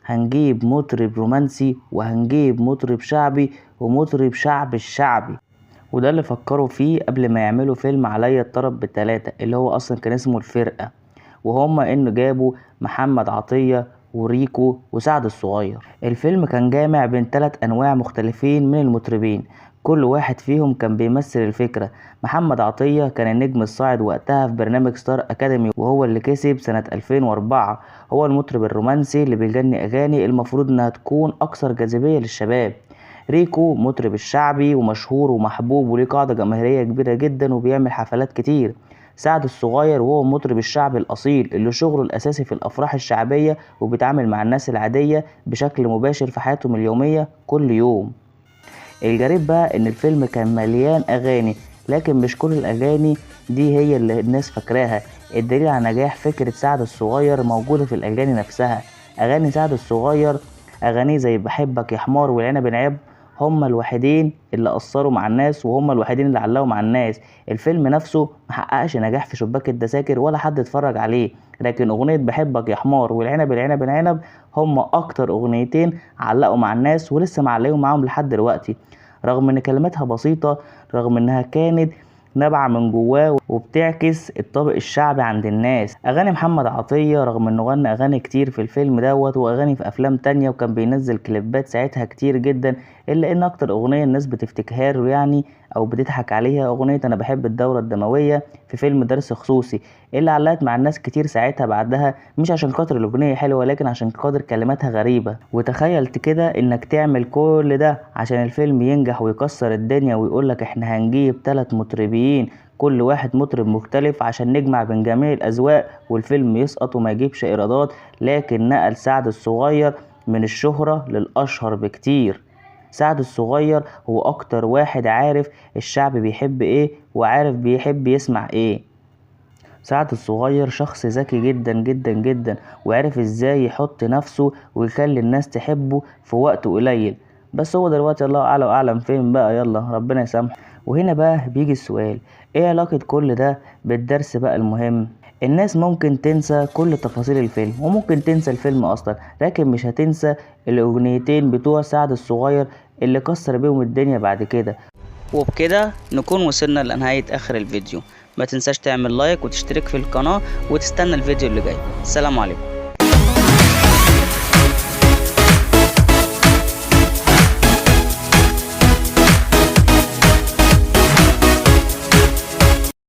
هنجيب مطرب رومانسي وهنجيب مطرب شعبي ومطرب شعب الشعبي. وده اللي فكروا فيه قبل ما يعملوا فيلم عليا الطرب بالتلاتة اللي هو اصلا كان اسمه الفرقة، وهما انه جابوا محمد عطية وريكو وسعد الصغير. الفيلم كان جامع بين 3 انواع مختلفين من المطربين، كل واحد فيهم كان بيمثل الفكرة. محمد عطية كان النجم الصاعد وقتها في برنامج ستار اكاديمي، وهو اللي كسب سنة 2004. هو المطرب الرومانسي اللي بيغني اغاني المفروض انها تكون اكثر جاذبية للشباب. ريكو مطرب الشعبي ومشهور ومحبوب وليه قاعدة جماهيرية كبيرة جدا وبيعمل حفلات كتير. سعد الصغير وهو مطرب الشعب الأصيل اللي شغله الأساسي في الأفراح الشعبية وبيتعامل مع الناس العادية بشكل مباشر في حياتهم اليومية كل يوم. الجريب بقى إن الفيلم كان مليان أغاني، لكن مش كل الأغاني دي هي اللي الناس فاكراها. الدليل على نجاح فكرة سعد الصغير موجودة في الأغاني نفسها. أغاني سعد الصغير أغاني زي بحبك يا حمار والعنب العنب هما الوحيدين اللي أثروا مع الناس وهما الوحيدين اللي علقوا مع الناس. الفيلم نفسه محققش نجاح في شباك الدساكر ولا حد اتفرج عليه، لكن أغنية بحبك يا حمار والعنب العنب العنب هما أكتر أغنيتين علقوا مع الناس ولسه معلقوا معاهم لحد دلوقتي، رغم إن كلماتها بسيطة، رغم إنها كانت نابعة من جواه وبتعكس الطابق الشعبي عند الناس. اغاني محمد عطية رغم انه غنى اغاني كتير في الفيلم دوت واغاني في افلام تانية وكان بينزل كليبات ساعتها كتير جدا، الا ان اكتر اغنية الناس بتفتكرها له يعني او بتضحك عليها اغنية انا بحب الدورة الدموية في فيلم درس خصوصي، اللي علقت مع الناس كتير ساعتها بعدها، مش عشان خاطر الاغنية حلوة لكن عشان خاطر كلماتها غريبة. وتخيلت كده انك تعمل كل ده عشان الفيلم ينجح ويكسر الدنيا ويقولك احنا هنجيب 3 مطربين كل واحد مطرب مختلف عشان نجمع بين جميع الأذواق والفيلم يسقط وما يجيبش إيرادات، لكن نقل سعد الصغير من الشهرة للأشهر بكتير. سعد الصغير هو أكتر واحد عارف الشعب بيحب إيه وعارف بيحب يسمع إيه. سعد الصغير شخص ذكي جدا جدا جدا وعارف إزاي يحط نفسه ويخلي الناس تحبه في وقت قليل، بس هو دلوقتي الله أعلى وأعلم فين بقى، يلا ربنا يسامحه. وهنا بقى بيجي السؤال، ايه علاقة كل ده بالدرس بقى المهم؟ الناس ممكن تنسى كل تفاصيل الفيلم وممكن تنسى الفيلم اصلا، لكن مش هتنسى الاغنيتين بتوع سعد الصغير اللي كسر بيهم الدنيا بعد كده. وبكده نكون وصلنا لنهاية اخر الفيديو، ما تنساش تعمل لايك وتشترك في القناة وتستنى الفيديو اللي جاي. السلام عليكم.